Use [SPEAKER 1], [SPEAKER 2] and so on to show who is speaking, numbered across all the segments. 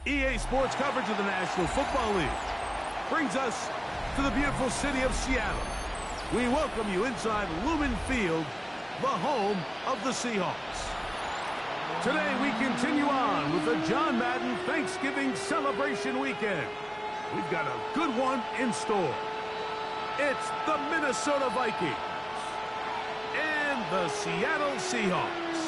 [SPEAKER 1] EA Sports coverage of the National Football League brings us to the beautiful city of Seattle. We welcome you inside Lumen Field, the home of the Seahawks. Today we continue on with the John Madden Thanksgiving celebration weekend. We've got a good one in store. It's the Minnesota Vikings and the Seattle Seahawks.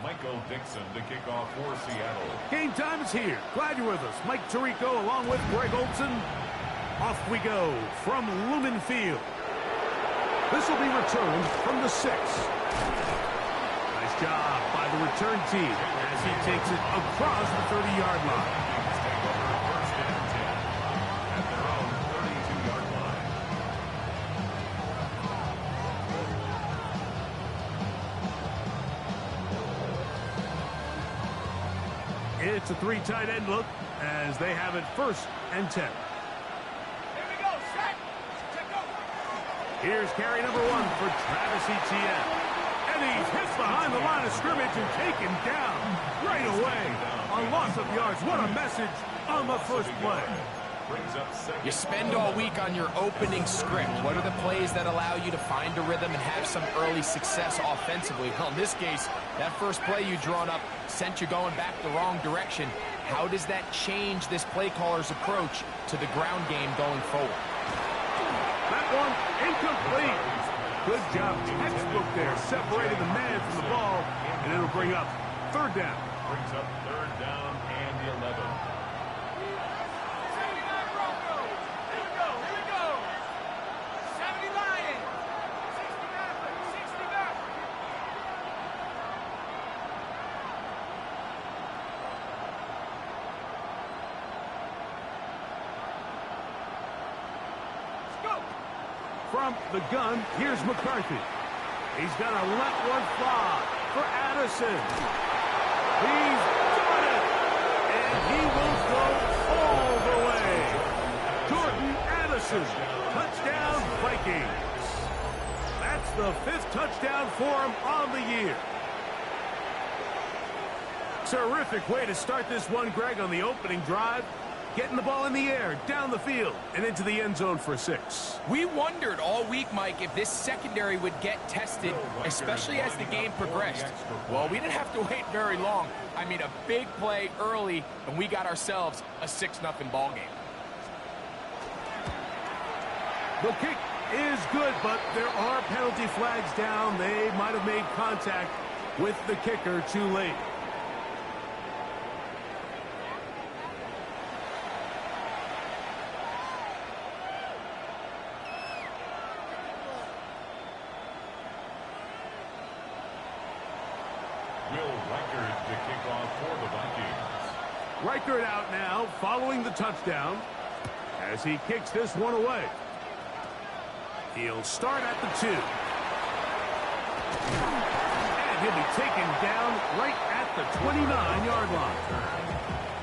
[SPEAKER 2] Michael Dixon to kick off for Seattle.
[SPEAKER 1] Game time is here. Glad you're with us. Mike Tirico along with Greg Olson. Off we go from Lumen Field. This will be returned from the 6. Nice job by the return team as he takes it across the 30-yard line.
[SPEAKER 2] Take over first and 10 at their own 32-yard line.
[SPEAKER 1] It's a 3 tight end look as they have it first and 10.
[SPEAKER 3] Here we go, set.
[SPEAKER 1] Here's carry number 1 for Travis Etienne. And he's hit behind the line of scrimmage and taken down right away. A loss of yards. What a message on the first play.
[SPEAKER 4] You spend all week on your opening script. What are the plays that allow you to find a rhythm and have some early success offensively? Well, in this case, that first play you drawn up sent you going back the wrong direction. How does that change this play caller's approach to the ground game going forward?
[SPEAKER 1] That one incomplete. Good job, textbook there, separating the man from the ball, and it'll bring up third down.
[SPEAKER 2] Brings up third down and 11.
[SPEAKER 1] From the gun, here's McCarthy. He's going to let one fly for Addison. He's done it! And he will go all the way. Jordan Addison, touchdown Vikings. That's the 5th touchdown for him on the year. Terrific way to start this one, Greg, on the opening drive. Getting the ball in the air, down the field, and into the end zone for 6.
[SPEAKER 4] We wondered all week, Mike, if this secondary would get tested, especially as the game progressed. Well, we didn't have to wait very long. I mean, a big play early, and we got ourselves a 6-0 ball game.
[SPEAKER 1] The kick is good, but there are penalty flags down. They might have made contact with the kicker too late. Reichert out now, following the touchdown, as he kicks this one away. He'll start at the 2. And he'll be taken down right at the 29-yard line.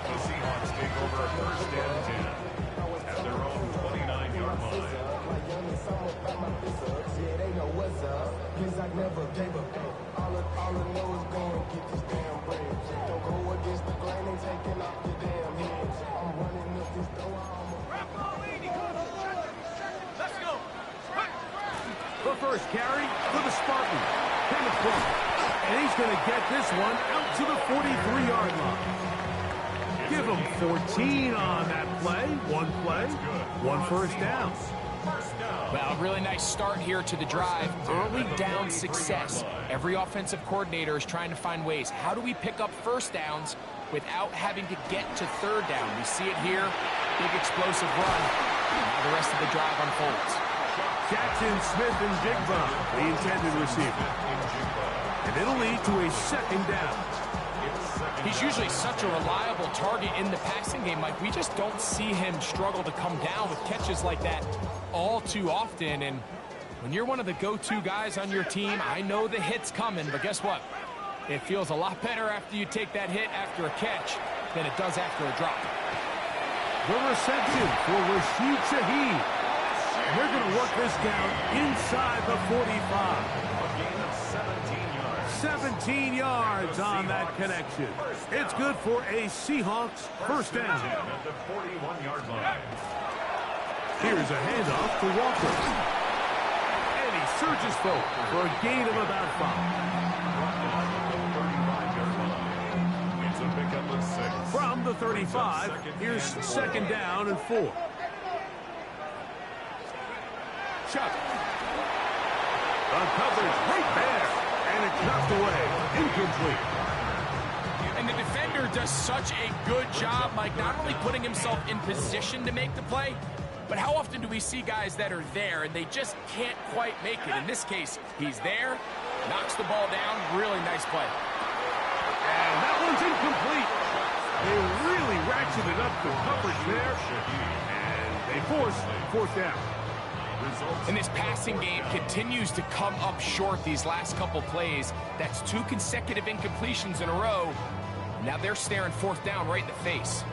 [SPEAKER 2] The Seahawks take over first and 10 at their own 29-yard line.
[SPEAKER 5] All I know is going to get this damn bread. Don't go against the grain and taking off your damn heads. I'm running up this door.
[SPEAKER 3] Let's go.
[SPEAKER 1] The first carry for the Spartans. Kenneth Clark. And he's going to get this one out to the 43-yard line. Give him 14 on that play. One play, one first down.
[SPEAKER 4] Well, a really nice start here to the drive. Early down success. Every offensive coordinator is trying to find ways. How do we pick up first downs without having to get to third down? We see it here. Big explosive run. Now the rest of the drive unfolds.
[SPEAKER 1] Jackson, Smith, and Jigba, the intended receiver. And it'll lead to a second down.
[SPEAKER 4] He's usually such a reliable target in the passing game. Like, we just don't see him struggle to come down with catches like that all too often, and when you're one of the go-to guys on your team, I know the hit's coming, but guess what? It feels a lot better after you take that hit after a catch than it does after a drop.
[SPEAKER 1] The reception for Rashid Shaheed. And they're going to work this down inside the 45.
[SPEAKER 2] A gain of 17 yards.
[SPEAKER 1] 17 yards on that connection. It's good for a Seahawks first down.
[SPEAKER 2] At the 41-yard line.
[SPEAKER 1] Here's a handoff to Walker. And he surges forward for a gain of about 5.
[SPEAKER 2] It's a pickup of 6.
[SPEAKER 1] From the 35, here's second down and 4. Chuck. The coverage right there. And it's knocked away. Incomplete.
[SPEAKER 4] And the defender does such a good job, Mike, not only putting himself in position to make the play, but how often do we see guys that are there and they just can't quite make it? In this case, he's there, knocks the ball down. Really nice play.
[SPEAKER 1] And that one's incomplete. They really ratcheted up the coverage there. And they force fourth down.
[SPEAKER 4] And this passing game continues to come up short these last couple plays. That's 2 consecutive incompletions in a row. Now they're staring fourth down right in the face.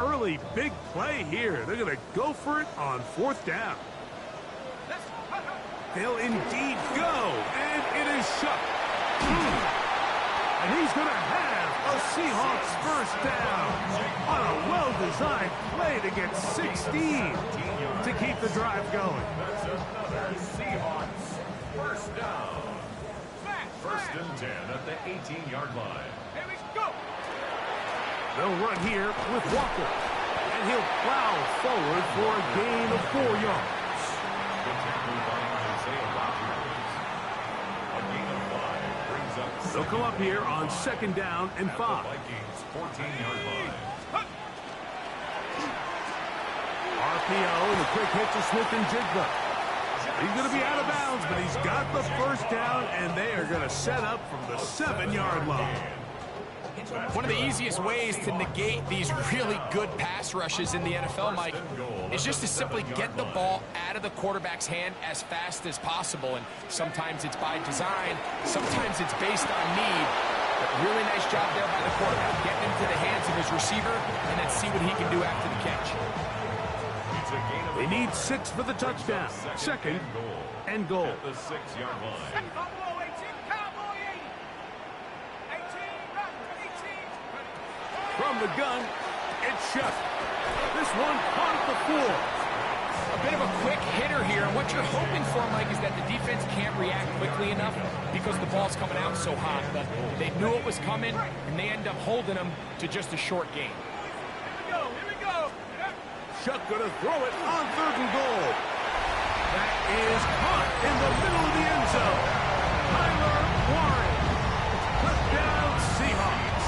[SPEAKER 1] Early big play here. They're going to go for it on fourth down. They'll indeed go. And it is shut. And he's going to have a Seahawks first down on a well-designed play to get 16 to keep the drive going.
[SPEAKER 2] That's another Seahawks first down. First and 10 at the 18-yard line.
[SPEAKER 3] Here we go.
[SPEAKER 1] They'll run here with Walker. And he'll plow forward for a gain of 4 yards.
[SPEAKER 2] The tackle by Isaiah Rodgers. A gain of 5 brings up.
[SPEAKER 1] They'll come up here on second down and 5.
[SPEAKER 2] Vikings 14-yard line.
[SPEAKER 1] RPO and a quick hit to Smith and Jigba. He's going to be out of bounds, but he's got the first down, and they are going to set up from the 7-yard line.
[SPEAKER 4] One of the easiest ways to negate these really good pass rushes in the NFL, Mike, is just to simply get the ball out of the quarterback's hand as fast as possible. And sometimes it's by design, sometimes it's based on need. But really nice job there by the quarterback, getting into the hands of his receiver, and then see what he can do after the catch.
[SPEAKER 1] They need 6 for the touchdown. Second and goal.
[SPEAKER 2] At the 6-yard line.
[SPEAKER 3] Cowboy 18, Cowboy 80. 18, right, 18.
[SPEAKER 1] From the gun, it's shut. This one caught the floor.
[SPEAKER 4] A bit of a quick hitter here, and what you're hoping for, Mike, is that the defense can't react quickly enough because the ball's coming out so hot. But they knew it was coming, and they end up holding them to just a short gain.
[SPEAKER 3] Here we go.
[SPEAKER 1] Chuck going to throw it on third and goal. That is caught in the middle of the end zone. Tyler Warren. Touchdown Seahawks.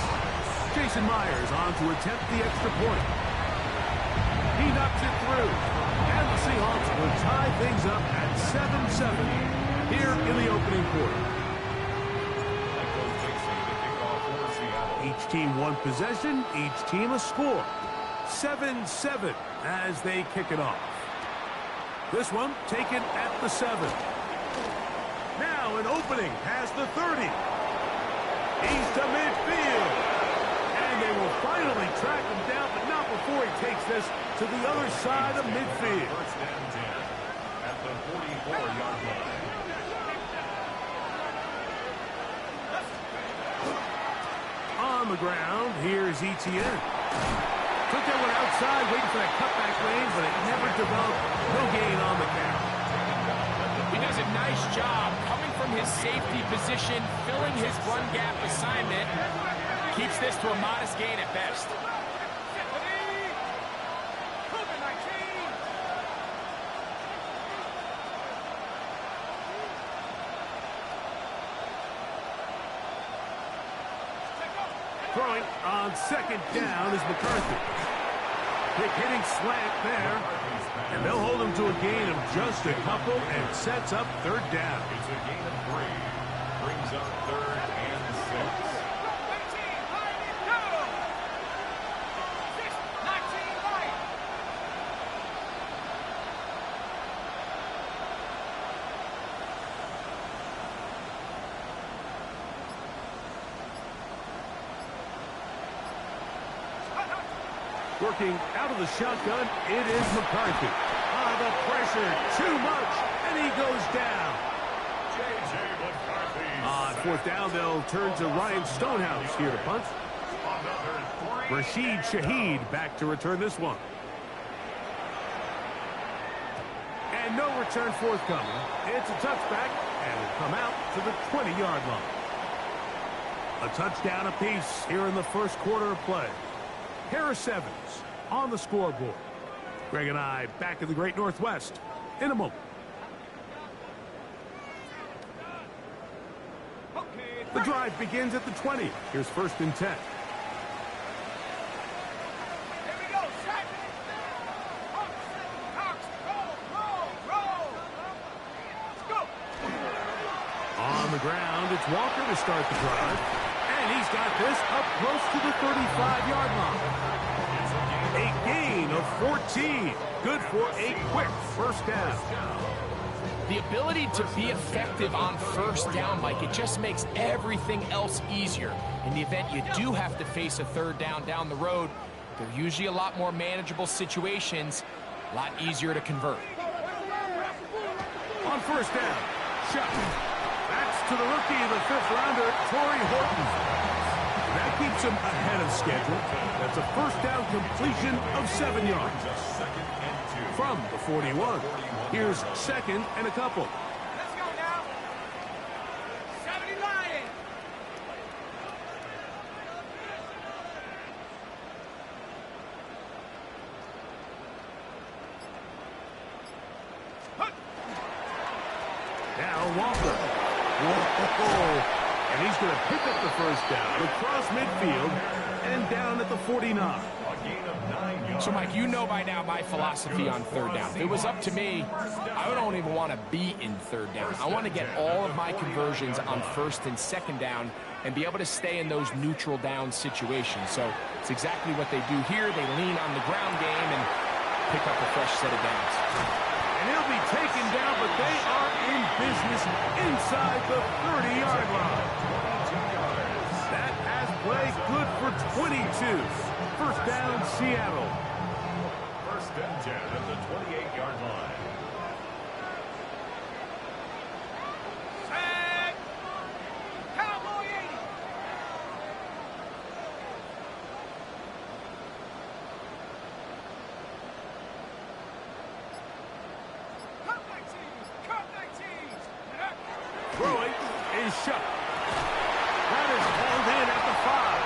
[SPEAKER 1] Jason Myers on to attempt the extra point. He knocks it through. And the Seahawks will tie things up at 7-7 here in the opening quarter. Each team one possession, each team a score. 7-7 as they kick it off. This one taken at the 7. Now an opening past the 30. He's to midfield. And they will finally track him down, but not before he takes this to the other side of midfield.
[SPEAKER 2] First and 10 at the 44-yard line.
[SPEAKER 1] On the ground, here's Etienne. Took that one outside, waiting for that cutback lane, but it never developed. No gain on the count.
[SPEAKER 4] He does a nice job coming from his safety position, filling his run gap assignment. Keeps this to a modest gain at best.
[SPEAKER 1] Throwing on second down is McCarthy. Quick hitting slant there. And they'll hold him to a gain of just a couple and sets up third down.
[SPEAKER 2] It's a gain of 3. Brings up third and 6.
[SPEAKER 1] Working out of the shotgun, it is McCarthy. Ah, the pressure, too much, and he goes down.
[SPEAKER 2] J.J. McCarthy.
[SPEAKER 1] On fourth down, they'll turn to Ryan Stonehouse here to punt. Rashid Shaheed back to return this one. And no return forthcoming. It's a touchback, and will come out to the 20-yard line. A touchdown apiece here in the first quarter of play. Harris Evans on the scoreboard. Greg and I back in the Great Northwest in a moment. The drive begins at the 20. Here's 1st and 10. On the ground, it's Walker to start the drive. And he's got this up close to the 35-yard line. A gain of 14. Good for a quick first down.
[SPEAKER 4] The ability to be effective on first down, Mike, it just makes everything else easier. In the event you do have to face a third down the road, they're usually a lot more manageable situations, a lot easier to convert.
[SPEAKER 1] On first down, shot. That's to the rookie, the 5th-rounder, Torrey Horton. That keeps him ahead of schedule. That's a first down completion of 7 yards. From the 41. Here's 2nd and a couple.
[SPEAKER 3] Let's go now. 70 Lions.
[SPEAKER 1] Now Walker. Whoa. And he's going to pick up the first down across midfield and down at the 49.
[SPEAKER 4] So, Mike, you know by now my philosophy on third down. If it was up to me, I don't even want to be in third down. I want to get all of my conversions on 1st and 2nd down and be able to stay in those neutral down situations. So it's exactly what they do here. They lean on the ground game and pick up a fresh set of downs.
[SPEAKER 1] And he'll be taken down, but they are in business inside the 30-yard line. That has played good for 22. First down, Seattle.
[SPEAKER 2] 1st and 10 at the 28-yard line.
[SPEAKER 3] Set. Cowboy 80. Cut 19s. Cut 19s.
[SPEAKER 1] Throwing is shut. That is hauled in at the 5.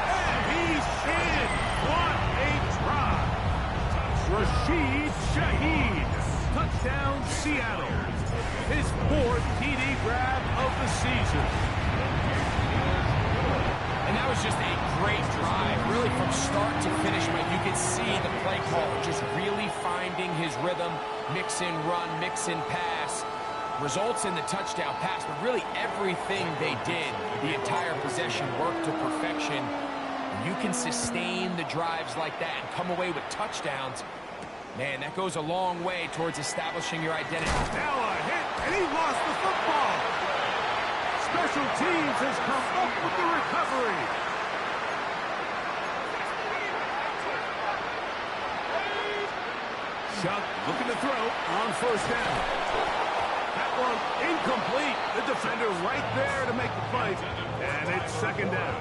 [SPEAKER 1] And he's in. What a drive. Rashid Shaheed. Touchdown, Seattle. His 4th TD grab of the season.
[SPEAKER 4] And that was just a great drive. Really from start to finish, Mike, you could see the play call just really finding his rhythm. Mix in run, mix in pass. Results in the touchdown pass, but really everything they did, the entire possession worked to perfection. You can sustain the drives like that and come away with touchdowns. Man, that goes a long way towards establishing your identity.
[SPEAKER 1] Now a hit, and he lost the football. Special teams has come up with the recovery. Shuck looking to throw on first down. That one incomplete. The defender right there to make the fight, and it's 2nd down.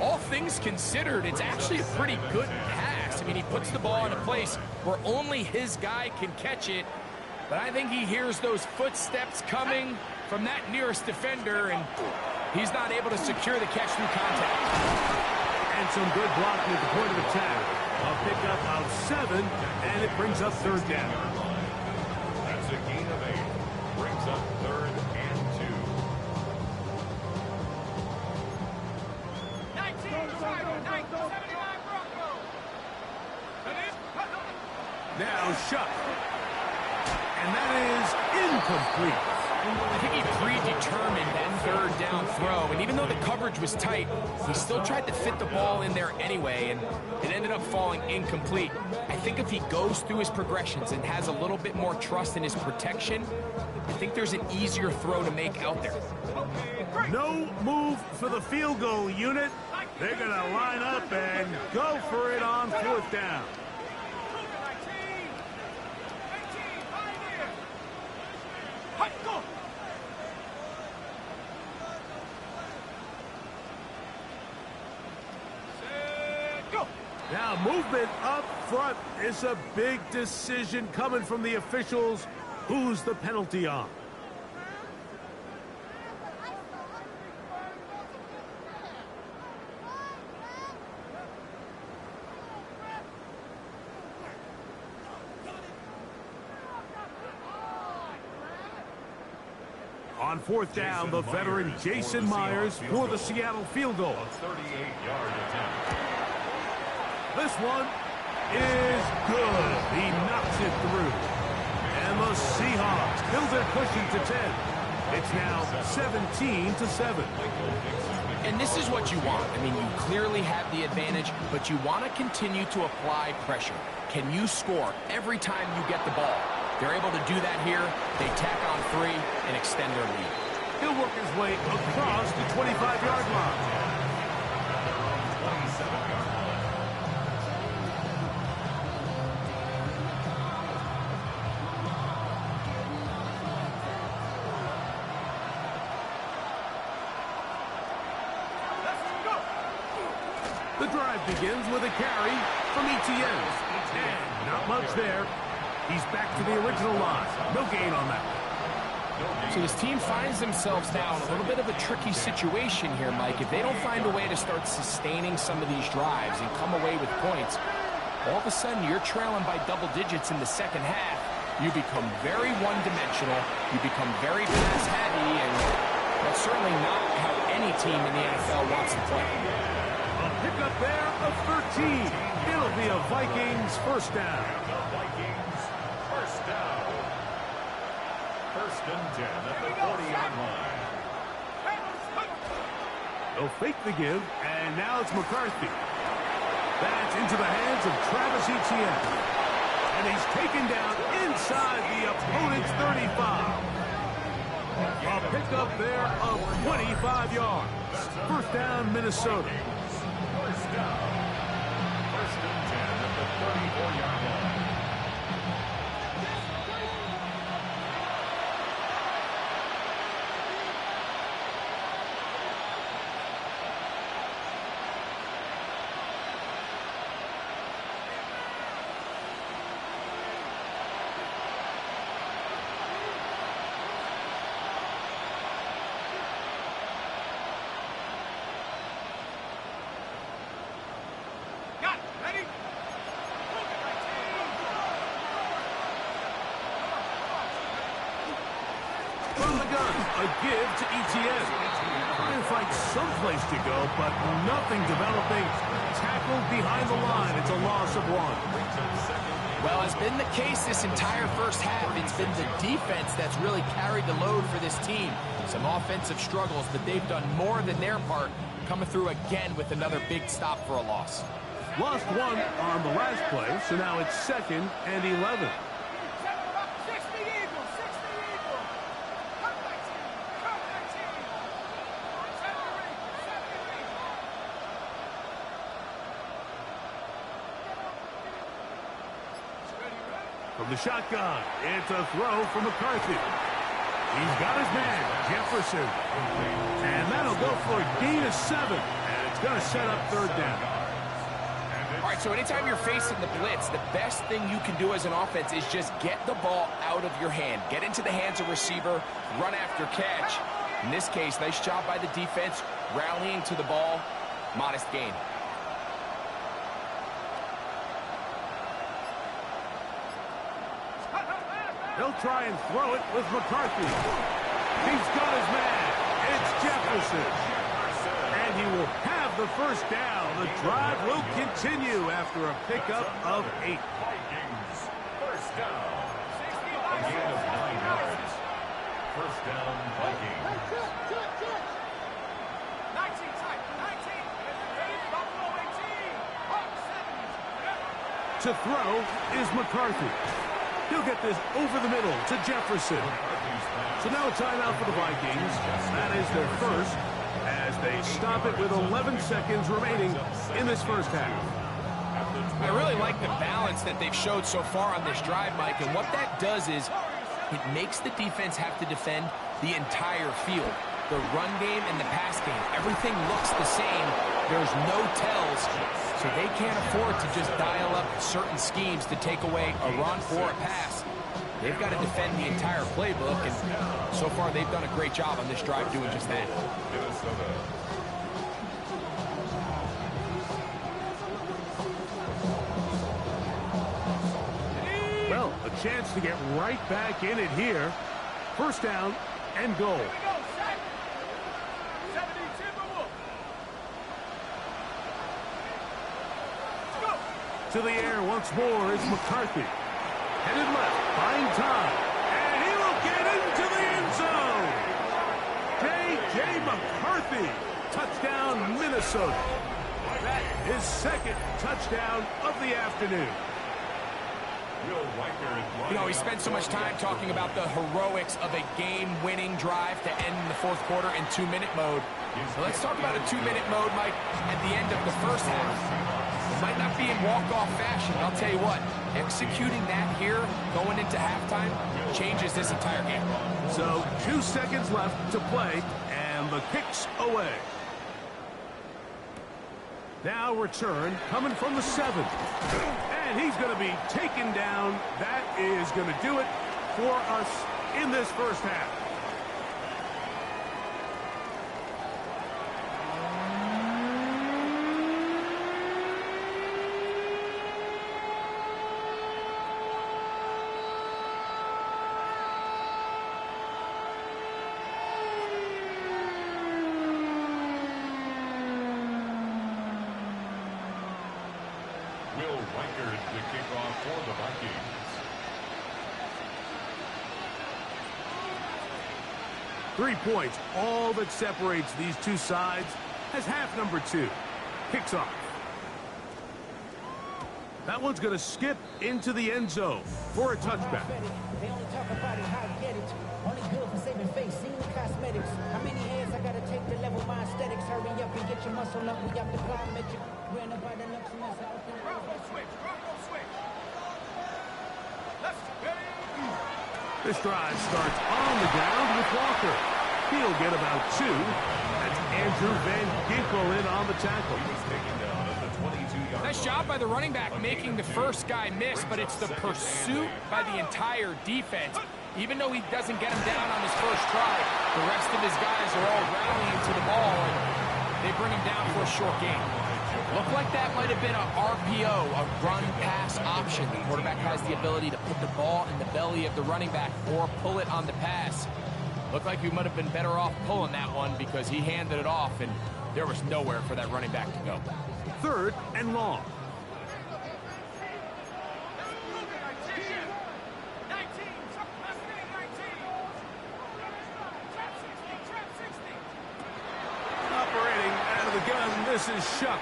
[SPEAKER 4] All things considered, it's actually a pretty good pass. I mean, he puts the ball in a place where only his guy can catch it. But I think he hears those footsteps coming from that nearest defender, and he's not able to secure the catch through contact.
[SPEAKER 1] And some good blocking at the point of attack. A pickup of 7, and it brings up 3rd down.
[SPEAKER 2] That's a gain of 8. Brings up 3rd and 2.
[SPEAKER 3] 19 Tiger, 79 Broncos.
[SPEAKER 1] Now Shuck. And that is incomplete.
[SPEAKER 4] I think he predetermined that 3rd down throw, and even though the coverage was tight, he still tried to fit the ball in there anyway, and it ended up falling incomplete. I think if he goes through his progressions and has a little bit more trust in his protection, I think there's an easier throw to make out there.
[SPEAKER 1] No move for the field goal unit. They're going to line up and go for it on fourth down. Now, movement up front is a big decision coming from the officials. Who's the penalty on? On fourth down, the veteran Jason Myers for the Seattle field goal.
[SPEAKER 2] A 38-yard attempt.
[SPEAKER 1] This one is good. He knocks it through. And the Seahawks build their cushion to 10. It's now 17-7.
[SPEAKER 4] And this is what you want. I mean, you clearly have the advantage, but you want to continue to apply pressure. Can you score every time you get the ball? They're able to do that here. They tack on 3 and extend their lead.
[SPEAKER 1] He'll work his way across the 25-yard line. The drive begins with a carry from Etienne. And not much there. He's back to the original line. No gain on that.
[SPEAKER 4] So this team finds themselves now in a little bit of a tricky situation here, Mike. If they don't find a way to start sustaining some of these drives and come away with points, all of a sudden you're trailing by double digits in the second half. You become very one-dimensional. You become very pass-heavy, and that's certainly not how any team in the NFL wants to play.
[SPEAKER 1] A pickup there of 13. It'll be a Vikings first down.
[SPEAKER 2] The Vikings first down. First and 10 at the 40-yard line.
[SPEAKER 1] They'll fake the give, and now it's McCarthy. That's into the hands of Travis Etienne. And he's taken down inside the opponent's 35. A pickup there of 25 yards. First down, Minnesota.
[SPEAKER 2] First down. First and 10 at the 34-yard line.
[SPEAKER 1] A give to Etienne. Trying to find someplace to go, but nothing developing. Tackled behind the line. It's a loss of 1.
[SPEAKER 4] Well, it's been the case this entire first half. It's been the defense that's really carried the load for this team. Some offensive struggles, but they've done more than their part, coming through again with another big stop for a loss.
[SPEAKER 1] Lost 1 on the last play, so now it's 2nd and 11. From the shotgun, it's a throw from McCarthy. He's got his man, Jefferson. And that'll go for a gain of 7. And it's going to set up third down.
[SPEAKER 4] All right, so anytime you're facing the blitz, the best thing you can do as an offense is just get the ball out of your hand. Get into the hands of receiver, run after catch. In this case, nice job by the defense, rallying to the ball, modest gain.
[SPEAKER 1] He'll try and throw it with McCarthy. He's got his man. It's Jefferson. And he will have the first down. The drive will continue after a pickup of 8.
[SPEAKER 2] Vikings first down. A gain of 9 yards. First down, Vikings.
[SPEAKER 3] 19 tight. 19. Buffalo 18. Hawks 70.
[SPEAKER 1] To throw is McCarthy. He'll get this over the middle to Jefferson. So now a timeout for the Vikings. That is their first. as they stop it with 11 seconds remaining in this first half.
[SPEAKER 4] I really like the balance that they've showed so far on this drive, Mike, and what that does is it makes the defense have to defend the entire field. The run game and the pass game, everything looks the same. There's no tells, so they can't afford to just dial up certain schemes to take away a run or a pass. They've got to defend the entire playbook, and so far they've done a great job on this drive doing just that.
[SPEAKER 1] Well, a chance to get right back in it here. First down and goal. To the air once more is McCarthy. Headed left, buying time. And he will get into the end zone. J.J. McCarthy. Touchdown, Minnesota. That is second touchdown of the afternoon.
[SPEAKER 4] You know, he spent so much time talking about the heroics of a game-winning drive to end in the fourth quarter in 2-minute mode. So let's talk about a 2-minute mode, Mike, at the end of the first half. It might not be in walk-off fashion, but I'll tell you what, executing that here, going into halftime, changes this entire game.
[SPEAKER 1] So 2 seconds left to play, and the kick's away. Now return coming from the 7. And he's going to be taken down. That is going to do it for us in this first half.
[SPEAKER 2] The kickoff for the Vikings.
[SPEAKER 1] 3 points, all that separates these two sides as half number 2 kicks off. That one's going to skip into the end zone for a touchback.
[SPEAKER 6] They only talk about it, how I get it. Only good for saving face, seeing cosmetics. How many hands I gotta take to level my aesthetics? Hurry up and get your muscle up. We got the plyometric. Ran up by the next semester.
[SPEAKER 3] Bronco switch. Left, ready.
[SPEAKER 1] This drive starts on the ground with Walker. He'll get about 2. That's Andrew Van Ginkel in on the tackle.
[SPEAKER 2] He was taken down at the 22-yard
[SPEAKER 4] Nice job by the running back making the first guy miss, but it's the pursuit by the entire defense. Even though he doesn't get him down on his first try, the rest of his guys are all rallying to the ball, and they bring him down for a short gain. Looked like that might have been a RPO, a run-pass option. The quarterback has the ability to put the ball in the belly of the running back or pull it on the pass. Looked like we might have been better off pulling that one because he handed it off, and there was nowhere for that running back to go.
[SPEAKER 1] 3rd and long.
[SPEAKER 3] 19.
[SPEAKER 1] Operating out of the gun, this is Shuck.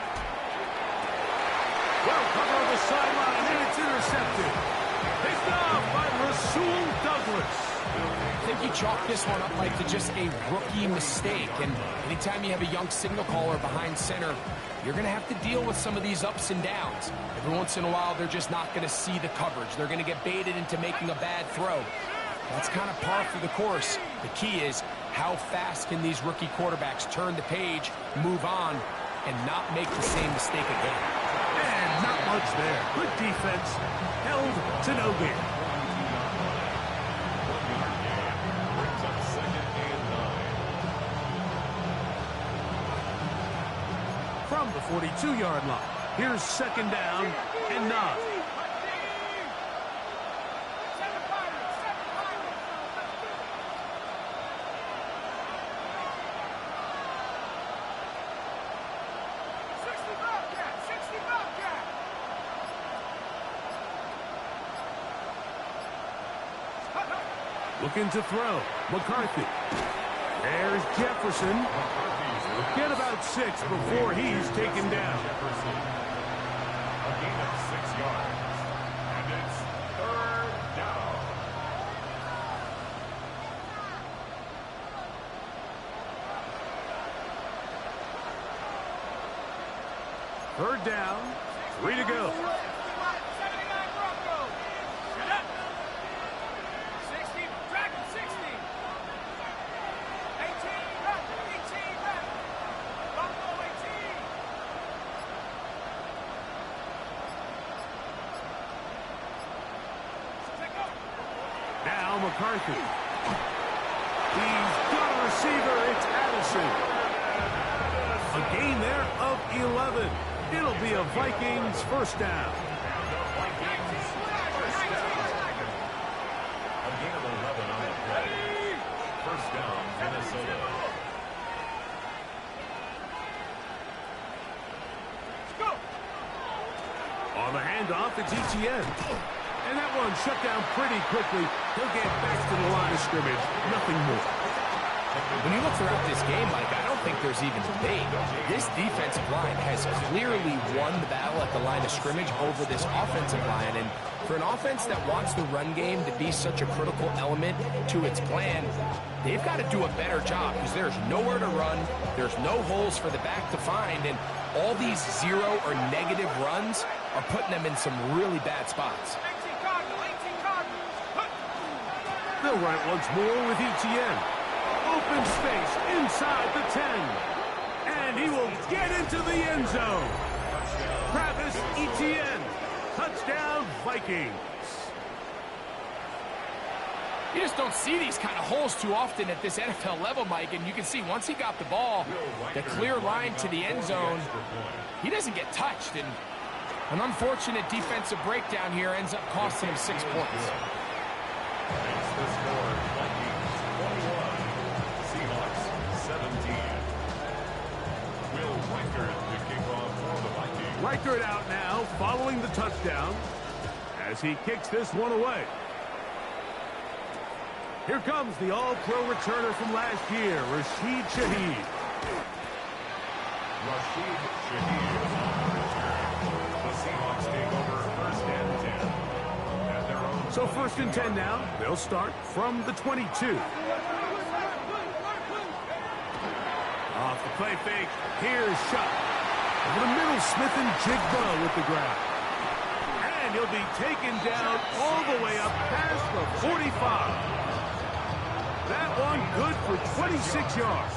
[SPEAKER 1] Well covered on the sideline, and it's intercepted. Picked off by Rasul Douglas.
[SPEAKER 4] I think you chalk this one up, Mike, to just a rookie mistake. And anytime you have a young signal caller behind center, you're going to have to deal with some of these ups and downs. Every once in a while, they're just not going to see the coverage. They're going to get baited into making a bad throw. That's kind of par for the course. The key is how fast can these rookie quarterbacks turn the page, move on, and not make the same mistake again.
[SPEAKER 1] And not much there. Good defense. Held to no gain.
[SPEAKER 2] brings up 2nd and 9.
[SPEAKER 1] From the 42-yard line, here's 2nd down and 9. Looking to throw. McCarthy. There's Jefferson. Get about 6 before he's taken down.
[SPEAKER 2] Jefferson, a gain of 6 yards. And it's 3rd down.
[SPEAKER 1] Third down, 3 to go.
[SPEAKER 3] 79 Broncos. Shut up. 60, drag him, 60. 18, run, 18, run. Bronco, 18. Take off.
[SPEAKER 1] Now McCarthy. He's got a receiver. It's Addison. A gain there of 11. It'll be a Vikings first down.
[SPEAKER 2] Vikings first down. A gain of 11 on the play. First down, Minnesota.
[SPEAKER 3] Go.
[SPEAKER 1] On the handoff, it's ETN. And that one shut down pretty quickly. He'll get back to the line of scrimmage. Nothing more.
[SPEAKER 4] When you look throughout this game, Mike, I don't think there's even debate. This defensive line has clearly won the battle at the line of scrimmage over this offensive line. And for an offense that wants the run game to be such a critical element to its plan, they've got to do a better job because there's nowhere to run. There's no holes for the back to find. And all these zero or negative runs are putting them in some really bad spots.
[SPEAKER 3] 18 Cardinal, 18 Cardinal.
[SPEAKER 1] They'll run it once more with ETN. Open space inside the 10. And he will get into the end zone. Travis Etienne. Touchdown, Vikings.
[SPEAKER 4] You just don't see these kind of holes too often at this NFL level, Mike. And you can see once he got the ball, the clear line to the end zone, he doesn't get touched. And an unfortunate defensive breakdown here ends up costing him 6 points.
[SPEAKER 2] Makes the score Vikings 21, Seahawks 17. Will Reichert to kick off for the Vikings.
[SPEAKER 1] Reichert out now following the touchdown as he kicks this one away. Here comes the all-pro returner from last year, Rashid Shaheed.
[SPEAKER 2] Rashid Shaheed on the return. The Seahawks take over first and 10. At their own
[SPEAKER 1] So first and 10 now. They'll start from the 22. Off the play fake. Here's Shot. Over the middle, Smith and Jigba with the grab. And he'll be taken down all the way up past the 45. That one good for 26 yards.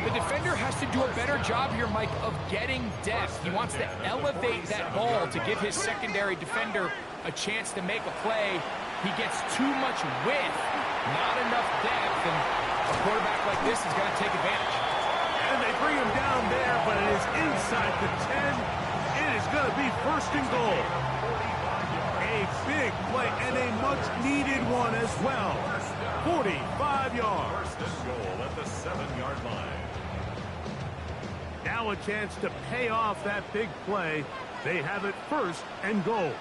[SPEAKER 4] The defender has to do a better job here, Mike, of getting depth. He wants to elevate that ball to give his secondary defender a chance to make a play. He gets too much width, not enough depth, and a quarterback like this is going to take advantage.
[SPEAKER 1] And they bring him down there, but it is inside the 10. It is going to be first and goal. A big play and a much-needed one as well. 45 yards.
[SPEAKER 2] first and goal at the 7-yard line.
[SPEAKER 1] Now a chance to pay off that big play. They have it first and goal.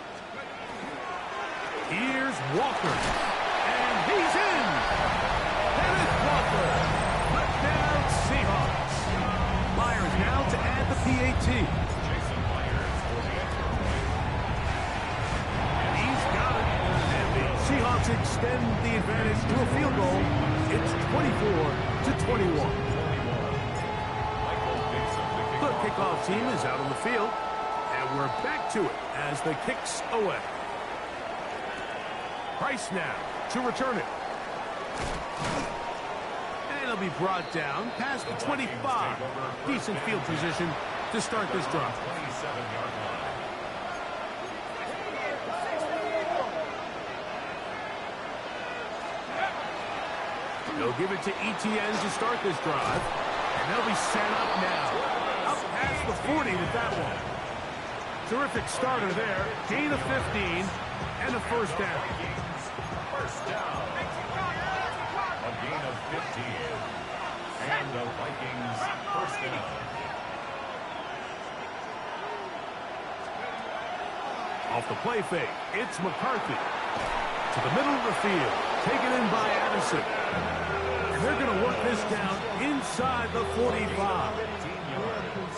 [SPEAKER 1] Here's Walker. And he's in. Kenneth Walker. Touchdown Seahawks. Myers now to add the PAT.
[SPEAKER 2] Jason Myers for the extra point.
[SPEAKER 1] And he's got it. And the Seahawks extend the advantage to a field goal. It's 24-21. The kickoff team is out on the field. And we're back to it as the kicks away. Price now to return it. And it'll be brought down past the 25. Decent field position to start this drive.
[SPEAKER 2] 27-yard line.
[SPEAKER 1] They'll give it to ETN to start this drive. And they'll be set up now. Up past the 40 with that one. Terrific starter there. Gain of 15 and a first down.
[SPEAKER 2] First down. A gain of 15. And the Vikings first down.
[SPEAKER 1] Off the play fake, it's McCarthy. To the middle of the field, taken in by Addison. And they're going to work this down inside the 45.
[SPEAKER 2] 15 yards.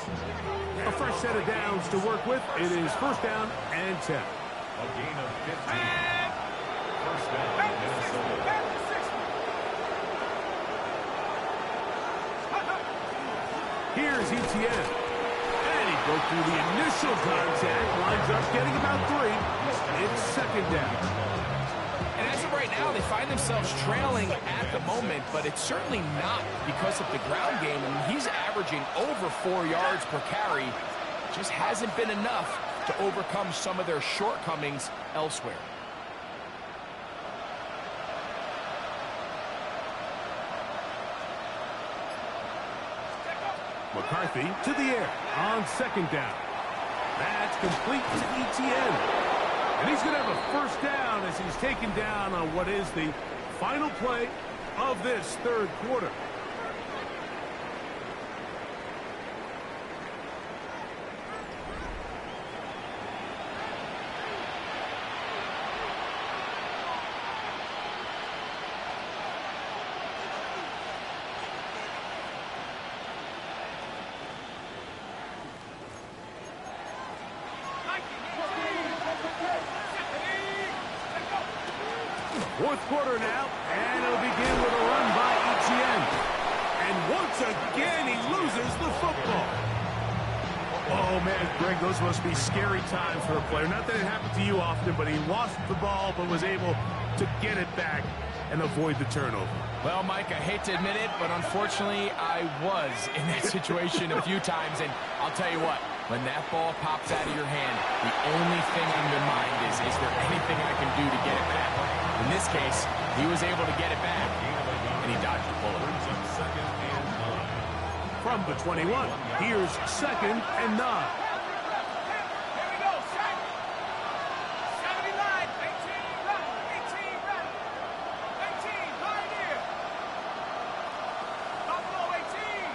[SPEAKER 1] A fresh set of downs to work with. It is first down and 10.
[SPEAKER 2] A gain of 15. First down, Minnesota.
[SPEAKER 1] Here's ETN. And he Broke through the initial contact. Lines up getting about 3. It's second down.
[SPEAKER 4] And as of right now, they find themselves trailing at the moment, but it's certainly not because of the ground game. I mean, he's averaging over 4 yards per carry. Just hasn't been enough to overcome some of their shortcomings elsewhere.
[SPEAKER 1] McCarthy to the air on second down. That's complete to Etienne. And he's going to have a first down as he's taken down on what is the final play of this third quarter. Fourth quarter now, and it'll begin with a run by Etienne. And once again, he loses the football. Oh, man, Greg, those must be scary times for a player. Not that it happened to you often, but he lost the ball but was able to get it back and avoid the turnover.
[SPEAKER 4] Well, Mike, I hate to admit it, but unfortunately, I was in that situation a few times. And I'll tell you what, when that ball pops out of your hand, the only thing on your mind is there anything I can do to get it back? In this case, he was able to get it back, and he dodged the bullet.
[SPEAKER 1] From the 21, here's second and 9.
[SPEAKER 3] Here we go, set. 79, 18, run, 18, run. 18, Pioneer. Buffalo, 18.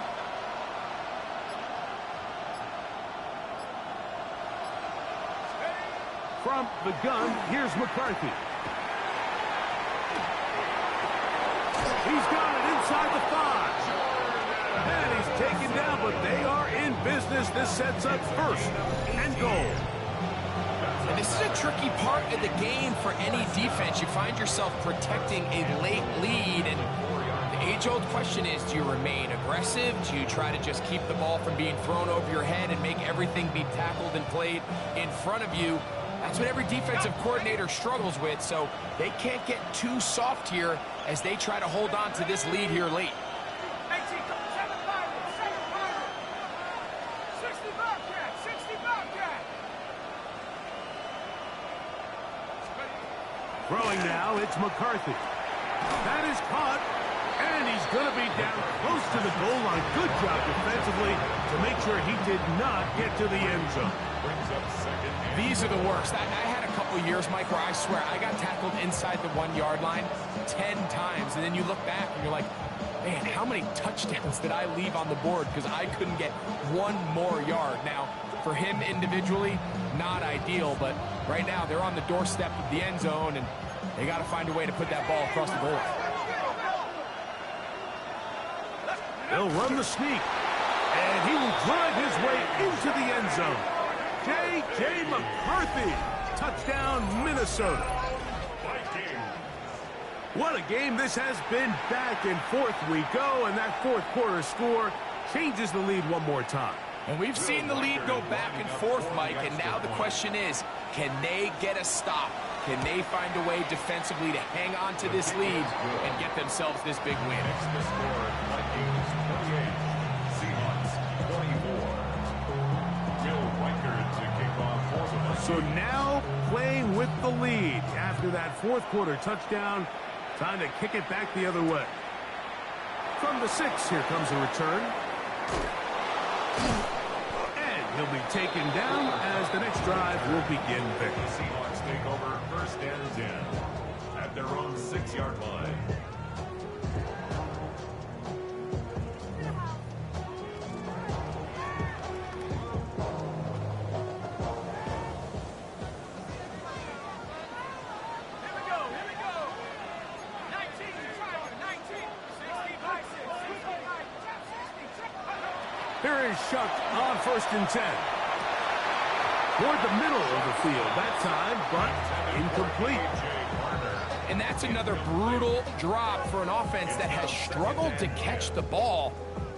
[SPEAKER 1] From the gun, here's McCarthy. He's got it inside the 5. And he's taken down, but they are in business. This sets up first and goal.
[SPEAKER 4] And this is a tricky part of the game for any defense. You find yourself protecting a late lead, and the age-old question is, do you remain aggressive? Do you try to just keep the ball from being thrown over your head and make everything be tackled and played in front of you? That's what every defensive coordinator struggles with, so they can't get too soft here as they try to hold on to this lead here late.
[SPEAKER 3] 18, 7 Pioneer, 7 Pioneer. 60 Bobcat, 60 Bobcat.
[SPEAKER 1] Throwing now, it's McCarthy. That is caught, and he's going to be down close to the goal line. Good job defensively to make sure he did not get to the end zone.
[SPEAKER 4] These are the worst. I had a couple years, Mike, where I swear I got tackled inside the 1-yard line 10 times, and then you look back and you're like, man, how many touchdowns did I leave on the board because I couldn't get one more yard? Now, for him individually, not ideal, but right now they're on the doorstep of the end zone, and they got to find a way to put that ball across the goal line.
[SPEAKER 1] They'll run the sneak, and he will drive his way into the end zone. J.J. McCarthy, touchdown, Minnesota. What a game this has been. Back and forth we go, and that fourth quarter score changes the lead one more time.
[SPEAKER 4] And we've seen the lead go back and forth, Mike, and now the question is, can they get a stop? Can they find a way defensively to hang on to this lead and get themselves this big win?
[SPEAKER 2] The score, Vikings 28, Seahawks 24. Will Weichert to kick off for the Vikings.
[SPEAKER 1] So now playing with the lead after that fourth quarter touchdown. Time to kick it back the other way. From the 6, here comes a return. And he'll be taken down as the next drive will begin there.
[SPEAKER 2] The Seahawks take over first and 10 at their own 6-yard line.
[SPEAKER 1] Here is Shuck on first and 10. Toward the middle of the field that time, but incomplete.
[SPEAKER 4] And that's another brutal drop for an offense that has struggled to catch the ball.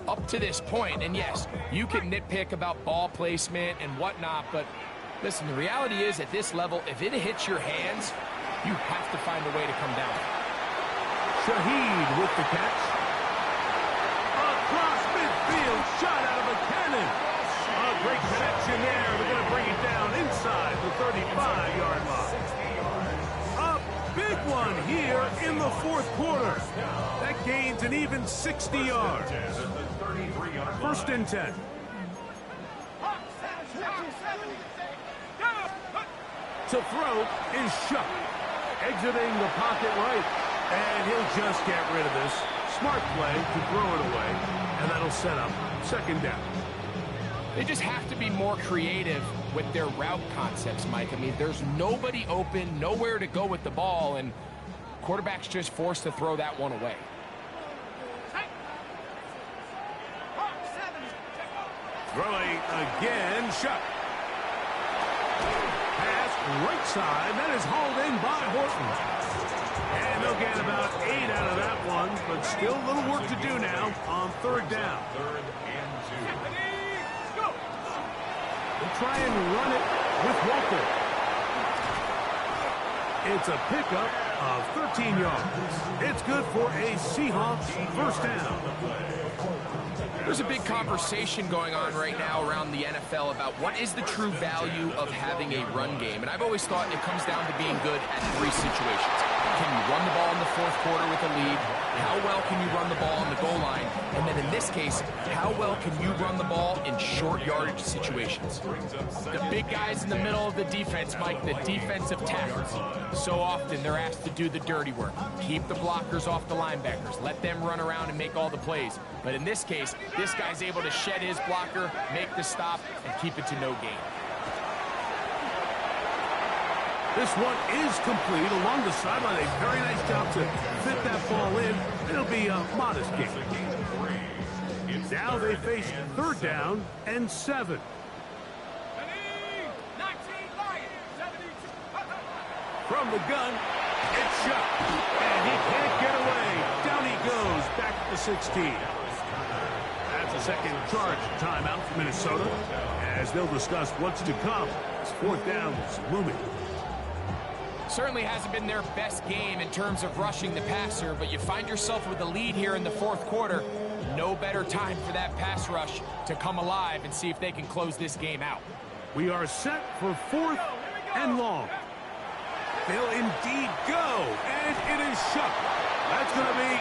[SPEAKER 4] up to this point. And yes, you can nitpick about ball placement and whatnot, but listen, the reality is at this level, if it hits your hands, you have to find a way to come down.
[SPEAKER 1] Shaheed with the catch. Across midfield, shot out of a cannon. A great connection there. They're going to bring it down inside the 35-yard line. A big one here in the fourth quarter. That gains an even 60 yards. First and 10. To throw is Shuck. Exiting the pocket right. And he'll just get rid of this. Smart play to throw it away. And that'll set up second down.
[SPEAKER 4] They just have to be more creative with their route concepts, Mike. I mean, there's nobody open, nowhere to go with the ball, and quarterback's just forced to throw that one away.
[SPEAKER 1] Throwing again, Shuck. Pass right side. That is hauled in by Horton. And they'll get about 8 out of that one, but still a little work to do now on third down. They'll try and run it with Walker. It's a pickup of 13 yards. It's good for a Seahawks first down.
[SPEAKER 4] There's a big conversation going on right now around the NFL about what is the true value of having a run game. And I've always thought it comes down to being good at 3 situations. Can you run the ball in the fourth quarter with a lead? How well can you run the ball on the goal line? And then in this case, how well can you run the ball in short yardage situations? The big guys in the middle of the defense, Mike, the defensive tackles. So often they're asked to do the dirty work. Keep the blockers off the linebackers. Let them run around and make all the plays. But in this case, this guy's able to shed his blocker, make the stop, and keep it to no gain.
[SPEAKER 1] This one is complete along the sideline. A very nice job to fit that ball in. It'll be a modest gain. Now they face third down and 7. From the gun, it's Shuck. And he can't get away. Down he goes, back to the 16. That's a second charge timeout for Minnesota, as they'll discuss what's to come. It's fourth down is looming.
[SPEAKER 4] Certainly hasn't been their best game in terms of rushing the passer, but you find yourself with a lead here in the fourth quarter. No better time for that pass rush to come alive and see if they can close this game out.
[SPEAKER 1] We are set for fourth and long. They'll indeed go, and it is Shuck. That's going to be